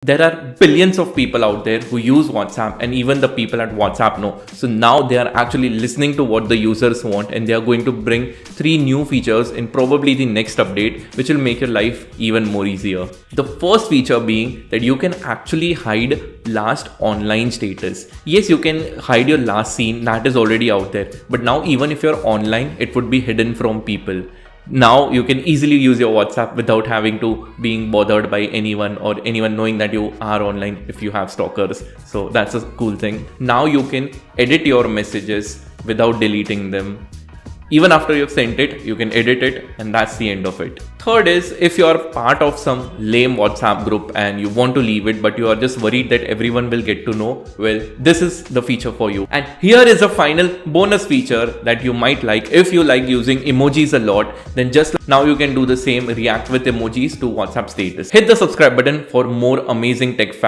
there are billions of people out there who use WhatsApp, and even the people at WhatsApp know. So now they are actually listening to what the users want, and they are going to bring 3 new features in probably the next update, which will make your life even more easier. The first feature being that you can actually hide last online status. Yes, you can hide your last seen, that is already out there, but now even if you're online, it would be hidden from people. Now you can easily use your WhatsApp without having to being bothered by anyone or anyone knowing that you are online if you have stalkers. So that's a cool thing. Now you can edit your messages without deleting them. Even after you've sent it, you can edit it, and that's the end of it. Third is, if you're part of some lame WhatsApp group and you want to leave it, but you are just worried that everyone will get to know, well, this is the feature for you. And here is a final bonus feature that you might like. If you like using emojis a lot, then just now you can do the same, react with emojis to WhatsApp status. Hit the subscribe button for more amazing tech facts.